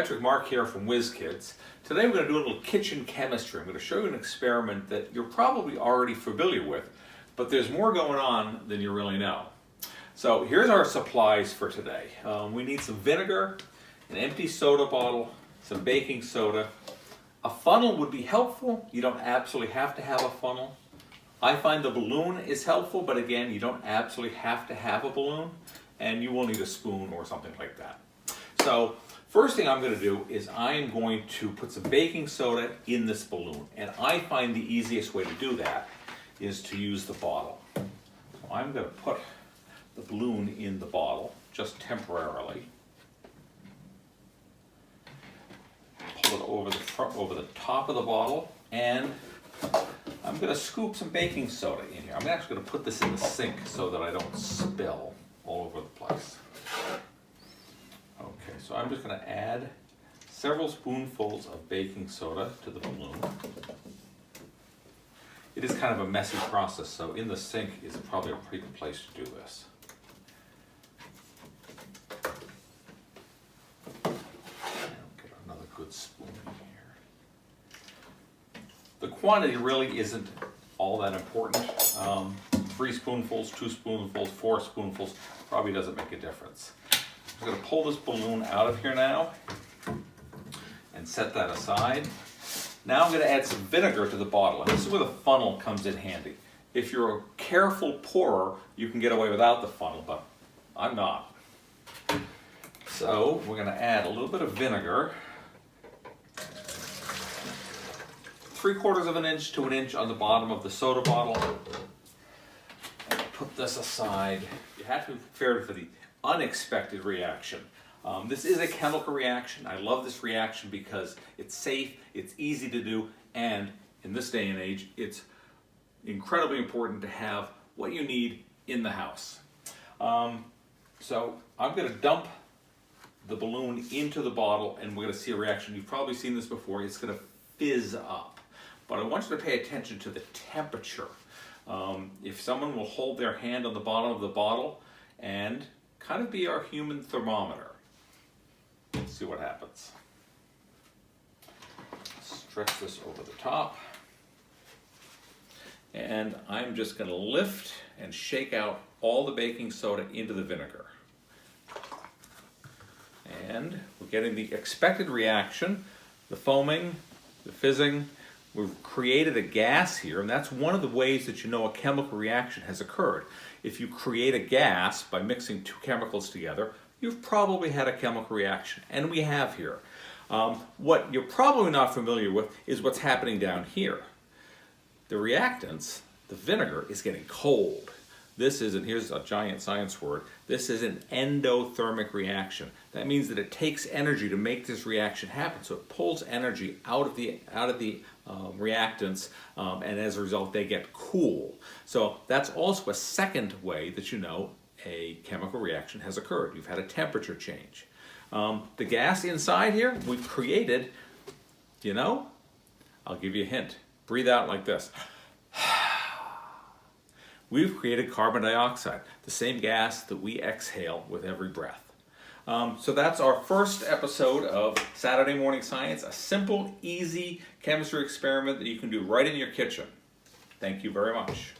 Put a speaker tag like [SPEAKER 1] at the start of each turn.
[SPEAKER 1] Geometric Mark here from WizKids. Today we're going to do a little kitchen chemistry. I'm going to show you an experiment that you're probably already familiar with, but there's more going on than you really know. So here's our supplies for today. We need some vinegar, an empty soda bottle, some baking soda. A funnel would be helpful. You don't absolutely have to have a funnel. I find the balloon is helpful, but again, you don't absolutely have to have a balloon, and you will need a spoon or something like that. So first thing I'm going to do is I'm going to put some baking soda in this balloon, and I find the easiest way to do that is to use the bottle. So I'm going to put the balloon in the bottle just temporarily. Pull it over the top of the bottle, and I'm going to scoop some baking soda in here. I'm actually going to put this in the sink so that I don't spill all over the place. Okay, so I'm just going to add several spoonfuls of baking soda to the balloon. It is kind of a messy process, so in the sink is probably a pretty good place to do this. I'll get another good spoon in here. The quantity really isn't all that important. 3 spoonfuls, 2 spoonfuls, 4 spoonfuls probably doesn't make a difference. I'm going to pull this balloon out of here now and set that aside. Now I'm going to add some vinegar to the bottle, and this is where the funnel comes in handy. If you're a careful pourer, you can get away without the funnel, but I'm not. So we're going to add a little bit of vinegar, 3/4 of an inch to an inch on the bottom of the soda bottle. And put this aside. You have to be prepared for the unexpected reaction. This is a chemical reaction. I love this reaction because it's safe, it's easy to do, and in this day and age, it's incredibly important to have what you need in the house. So I'm going to dump the balloon into the bottle, and we're going to see a reaction. You've probably seen this before. It's going to fizz up. But I want you to pay attention to the temperature. If someone will hold their hand on the bottom of the bottle and kind of be our human thermometer. Let's see what happens. Stretch this over the top. And I'm just going to lift and shake out all the baking soda into the vinegar. And we're getting the expected reaction, the foaming, the fizzing. We've created a gas here, and that's one of the ways that you know a chemical reaction has occurred. If you create a gas by mixing 2 chemicals together, you've probably had a chemical reaction, and we have here. What you're probably not familiar with is what's happening down here. The reactants, the vinegar, is getting cold. This is, and here's a giant science word, this is an endothermic reaction. That means that it takes energy to make this reaction happen. So it pulls energy out of the reactants, and as a result they get cool. So that's also a second way that you know a chemical reaction has occurred. You've had a temperature change. The gas inside here we've created, you know, I'll give you a hint. Breathe out like this. We've created carbon dioxide, the same gas that we exhale with every breath. So that's our first episode of Saturday Morning Science, a simple, easy chemistry experiment that you can do right in your kitchen. Thank you very much.